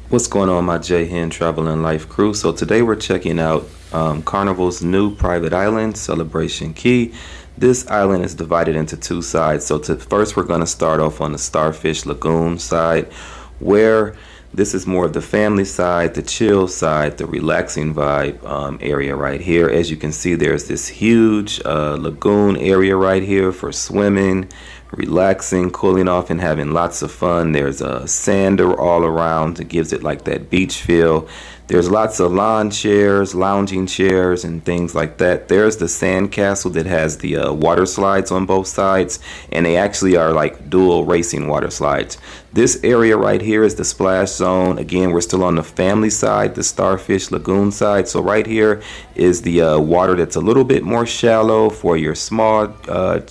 What's going on, my J-Hen Travel and Life crew? So today we're checking out Carnival's new private island, Celebration Key. This island is divided into two sides. So first we're going to start off on the Starfish Lagoon side, where this is more of the family side, the chill side, the relaxing vibe area right here. As you can see, there's this huge lagoon area right here for swimming, relaxing, cooling off, and having lots of fun. There's a sand all around. It gives it like that beach feel. There's lots of lawn chairs, lounging chairs, and things like that. There's the sand castle that has the water slides on both sides, and they actually are like dual racing water slides. This area right here is the splash zone. Again, we're still on the family side, the Starfish Lagoon side. So right here is the water that's a little bit more shallow for your small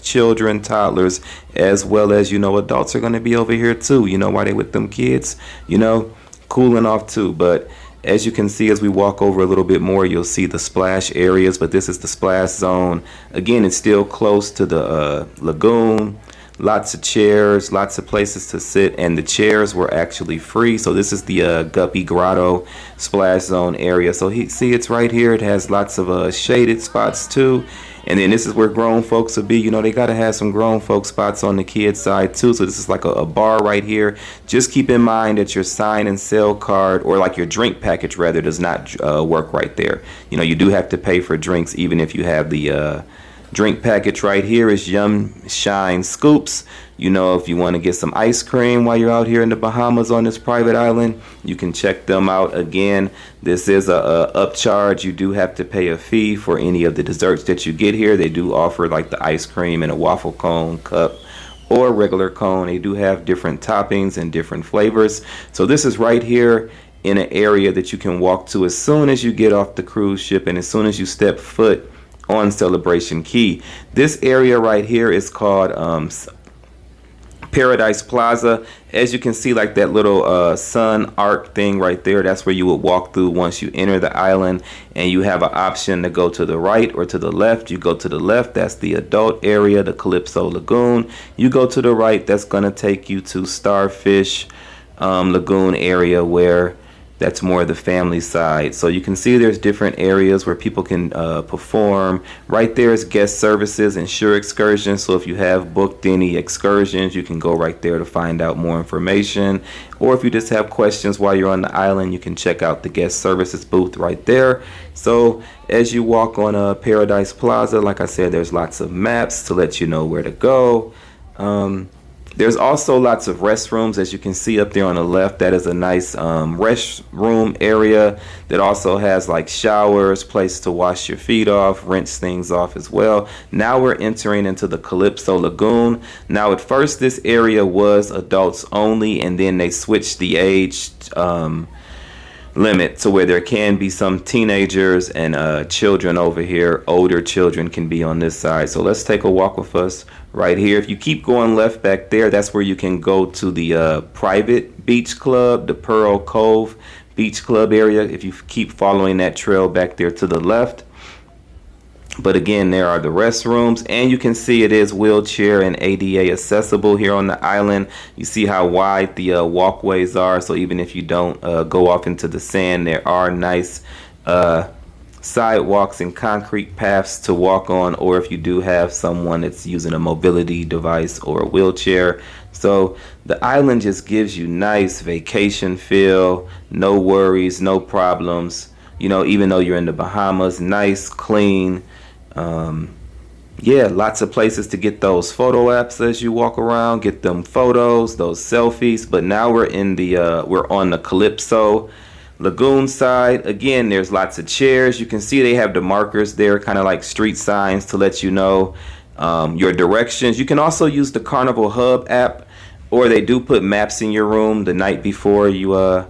children, toddlers, as well as, adults are going to be over here too. You know why they with them kids, cooling off too. But as you can see, as we walk over a little bit more, you'll see the splash areas, but this is the splash zone. Again, it's still close to the lagoon. Lots of chairs, lots of places to sit, and the chairs were actually free. So this is the Guppy Grotto splash zone area. So see, it's right here. It has lots of shaded spots too. And then this is where grown folks will be. They got to have some grown folk spots on the kids side too. So this is like a bar right here. Just keep in mind that your sign and sell card, or like your drink package rather, does not work right there. You do have to pay for drinks even if you have the drink package. Right here is Yum Shine Scoops. If you want to get some ice cream while you're out here in the Bahamas on this private island, you can check them out. Again, this is a upcharge. You do have to pay a fee for any of the desserts that you get here. They do offer like the ice cream in a waffle cone cup or regular cone. They do have different toppings and different flavors. So this is right here in an area that you can walk to as soon as you get off the cruise ship and as soon as you step foot on Celebration Key. This area right here is called Paradise Plaza. As you can see, like that little sun arc thing right there, that's where you would walk through once you enter the island, and you have an option to go to the right or to the left. You go to the left, that's the adult area, the Calypso Lagoon. You go to the right, that's going to take you to Starfish Lagoon area, where that's more the family side. So you can see there's different areas where people can perform. Right there is guest services and shore excursions. So if you have booked any excursions, you can go right there to find out more information. Or if you just have questions while you're on the island, you can check out the guest services booth right there. So as you walk on Paradise Plaza, like I said, there's lots of maps to let you know where to go. There's also lots of restrooms, as you can see up there on the left. That is a nice restroom area that also has like showers, place to wash your feet off, rinse things off as well. Now we're entering into the Calypso Lagoon. Now at first this area was adults only, and then they switched the age limit to where there can be some teenagers and children over here. Older children can be on this side. So let's take a walk with us right here. If you keep going left back there, that's where you can go to the private beach club, the Pearl Cove Beach Club area, if you keep following that trail back there to the left. But again, there are the restrooms, and you can see it is wheelchair and ADA accessible here on the island. You see how wide the walkways are, so even if you don't go off into the sand, there are nice sidewalks and concrete paths to walk on, or if you do have someone that's using a mobility device or a wheelchair. So the island just gives you nice vacation feel, no worries, no problems. Even though you're in the Bahamas, nice, clean. Yeah, lots of places to get those photo apps as you walk around, get them photos, those selfies. But now we're in the we're on the Calypso Lagoon side. Again, there's lots of chairs. You can see they have the markers there, kind of like street signs, to let you know your directions. You can also use the Carnival Hub app, or they do put maps in your room the night before you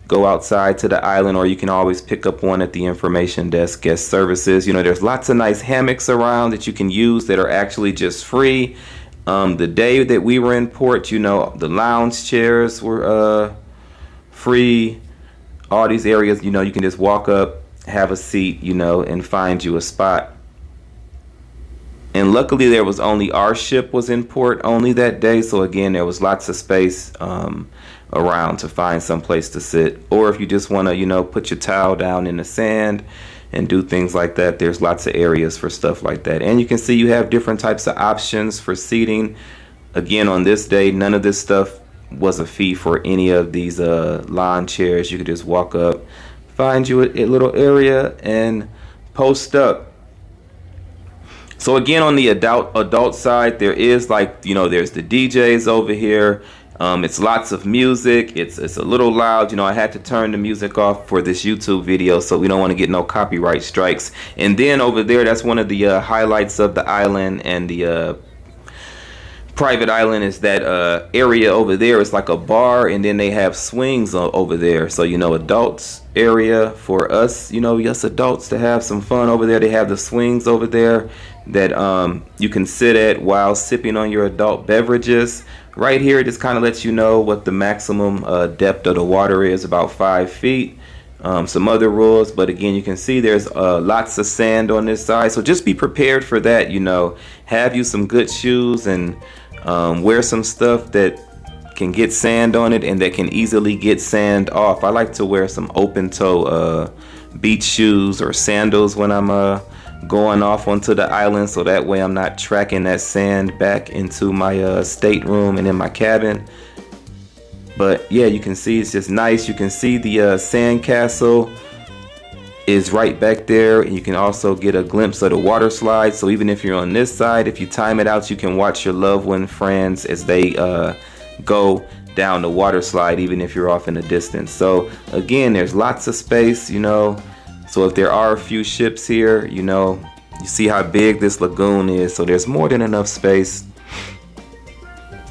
go outside to the island, or you can always pick up one at the information desk, guest services. There's lots of nice hammocks around that you can use that are actually just free. The day that we were in port, the lounge chairs were free. All these areas, you can just walk up, have a seat, and find you a spot. And luckily there was only our ship was in port only that day, so again there was lots of space around to find some place to sit. Or if you just want to, put your towel down in the sand and do things like that, there's lots of areas for stuff like that. And you can see you have different types of options for seating. Again, on this day, none of this stuff was a fee for any of these lawn chairs. You could just walk up, find you a little area, and post up. So again, on the adult side, there is there's the DJs over here. It's lots of music. It's a little loud. I had to turn the music off for this YouTube video, so we don't want to get no copyright strikes. And then over there, that's one of the highlights of the island, and the private island is that area over there. It's like a bar, and then they have swings over there. So adults area for us, us adults to have some fun over there. They have the swings over there that you can sit at while sipping on your adult beverages. Right here, it just kind of lets you know what the maximum depth of the water is, about 5 feet. Some other rules, but again, you can see there's lots of sand on this side, so just be prepared for that. Have you some good shoes, and wear some stuff that can get sand on it and that can easily get sand off. I like to wear some open toe beach shoes or sandals when I'm going off onto the island, so that way I'm not tracking that sand back into my stateroom and in my cabin. But yeah, you can see it's just nice. You can see the sand castle is right back there, and you can also get a glimpse of the water slide. So even if you're on this side, if you time it out, you can watch your loved one, friends, as they go down the water slide, even if you're off in the distance. So again, there's lots of space, so if there are a few ships here, you see how big this lagoon is. So there's more than enough space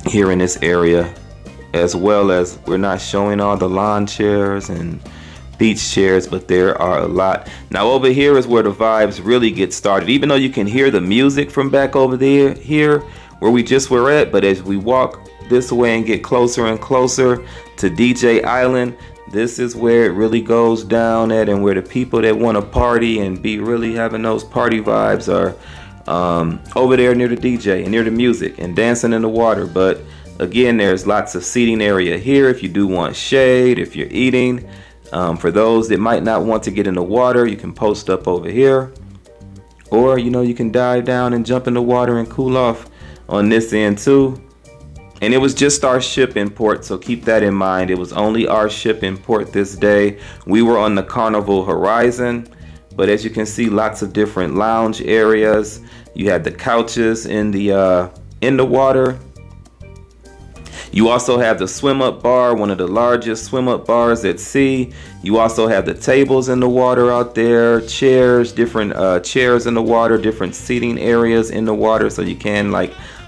here in this area, as well as we're not showing all the lawn chairs and beach chairs, but there are a lot. Now over here is where the vibes really get started, even though you can hear the music from back over there, here where we just were at. But as we walk this way and get closer and closer to DJ Island, this is where it really goes down at, and where the people that want to party and be really having those party vibes are over there near the DJ and near the music and dancing in the water. But again, there's lots of seating area here if you do want shade, if you're eating. For those that might not want to get in the water, you can post up over here, or you can dive down and jump in the water and cool off on this end too. And it was just our ship in port, so keep that in mind. It was only our ship in port this day. We were on the Carnival horizon, but as you can see, lots of different lounge areas. You had the couches in the water. You also have the swim up bar, one of the largest swim up bars at sea. You also have the tables in the water out there, chairs, different chairs in the water, different seating areas in the water, so you can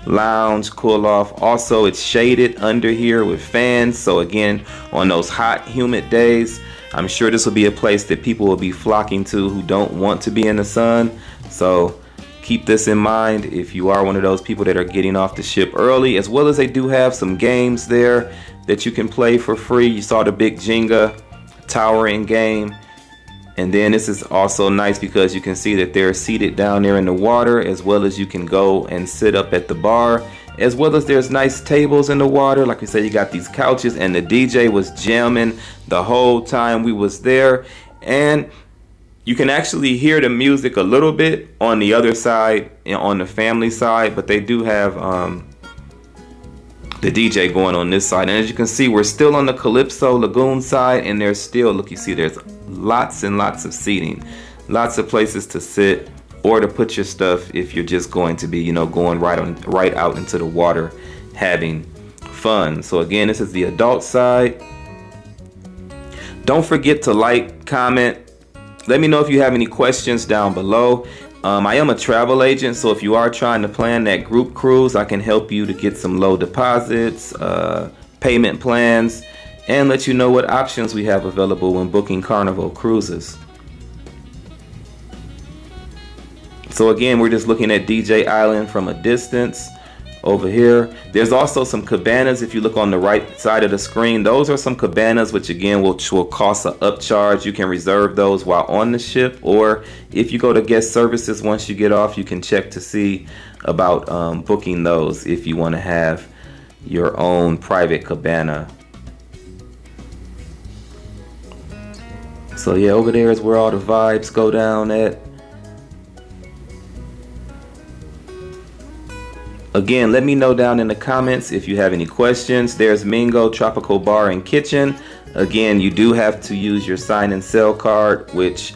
lounge, cool off. Also, it's shaded under here with fans, so again, on those hot, humid days, I'm sure this will be a place that people will be flocking to who don't want to be in the sun. So keep this in mind if you are one of those people that are getting off the ship early, as well as they do have some games there that you can play for free. You saw the big Jenga towering game. And then this is also nice because you can see that they're seated down there in the water, as well as you can go and sit up at the bar, as well as there's nice tables in the water. Like I said, you got these couches, and the DJ was jamming the whole time we was there. And you can actually hear the music a little bit on the other side, on the family side, but they do have the DJ going on this side. And as you can see, we're still on the Calypso Lagoon side, and there's still, look, you see there's lots and lots of seating, lots of places to sit or to put your stuff if you're just going to be, going right out into the water having fun. So again, this is the adult side. Don't forget to like, comment. Let me know if you have any questions down below. I am a travel agent, so if you are trying to plan that group cruise, I can help you to get some low deposits, payment plans, and let you know what options we have available when booking Carnival cruises. So again, we're just looking at DJ Island from a distance over here. There's also some cabanas if you look on the right side of the screen. Those are some cabanas which again will cost an upcharge. You can reserve those while on the ship, or if you go to guest services once you get off, you can check to see about booking those if you want to have your own private cabana So yeah, over there is where all the vibes go down at. Again, let me know down in the comments if you have any questions. There's Mingo Tropical Bar and Kitchen. Again, you do have to use your sign and sell card, which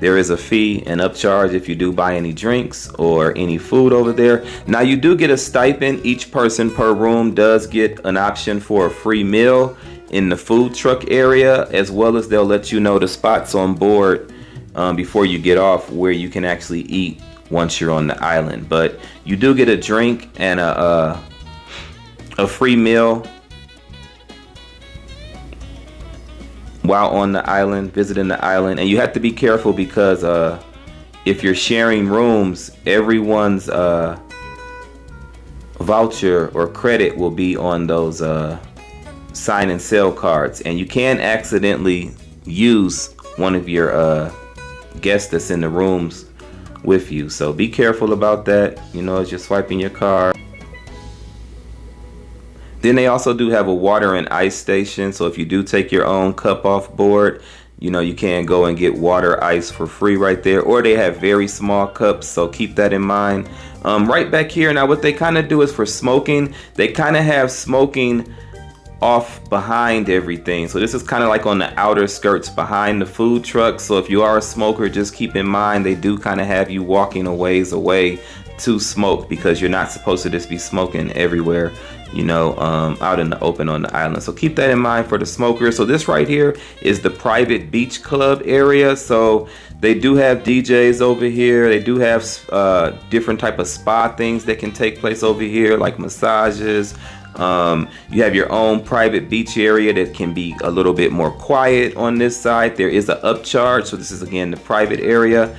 there is a fee and upcharge if you do buy any drinks or any food over there. Now you do get a stipend. Each person per room does get an option for a free meal in the food truck area, as well as they'll let you know the spots on board before you get off where you can actually eat once you're on the island. But you do get a drink and a free meal while on the island, visiting the island. And you have to be careful because if you're sharing rooms, everyone's voucher or credit will be on those sign and sell cards, and you can accidentally use one of your guests that's in the rooms with you. So be careful about that, you know, as you're swiping your card. Then they also do have a water and ice station, so if you do take your own cup off board, you know, you can go and get water ice for free right there, or they have very small cups, so keep that in mind. Right back here, now what they kind of do is for smoking, they kind of have smoking off behind everything. So this is kind of like on the outer skirts behind the food truck. So if you are a smoker, just keep in mind they do kind of have you walking a ways away to smoke, because you're not supposed to just be smoking everywhere, you know, out in the open on the island. So keep that in mind for the smokers. So this right here is the private beach club area. So they do have DJs over here. They do have different type of spa things that can take place over here, like massages. You have your own private beach area that can be a little bit more quiet on this side. There is an upcharge, so this is again the private area.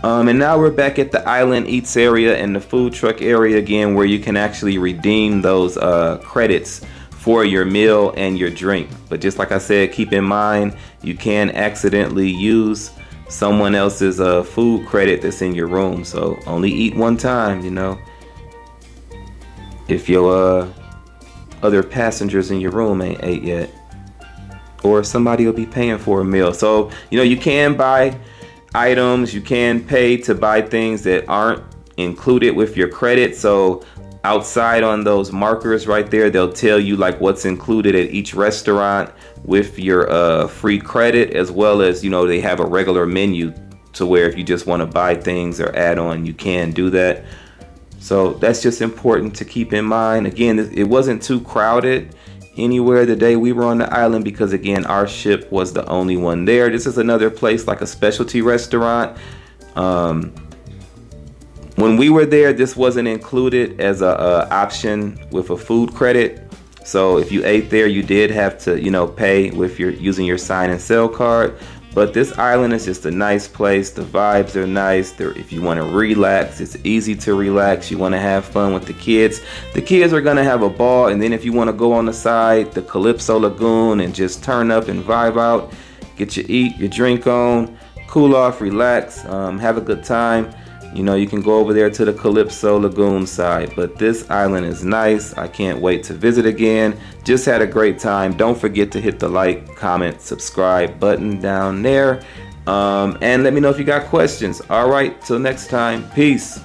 And now we're back at the island eats area and the food truck area again, where you can actually redeem those credits for your meal and your drink. But just like I said, keep in mind you can accidentally use someone else's food credit that's in your room. So only eat one time, you know, if your other passengers in your room ain't ate yet, or somebody will be paying for a meal. So, you know, you can buy items, you can pay to buy things that aren't included with your credit. So outside on those markers right there, they'll tell you like what's included at each restaurant with your free credit, as well as, you know, they have a regular menu to where if you just want to buy things or add on, you can do that. So that's just important to keep in mind. Again, it wasn't too crowded anywhere the day we were on the island, because again, our ship was the only one there. This is another place like a specialty restaurant. When we were there, this wasn't included as a option with a food credit. So if you ate there, you did have to, you know, pay with your using your sign and sell card. But this island is just a nice place. The vibes are nice. If you want to relax, it's easy to relax. You want to have fun with the kids are going to have a ball. And then if you want to go on the side, the Calypso Lagoon, and just turn up and vibe out, get your eat, your drink on, cool off, relax, have a good time. You know, you can go over there to the Calypso Lagoon side. But this island is nice. I can't wait to visit again. Just had a great time. Don't forget to hit the like, comment, subscribe button down there. And let me know if you got questions. All right, till next time. Peace.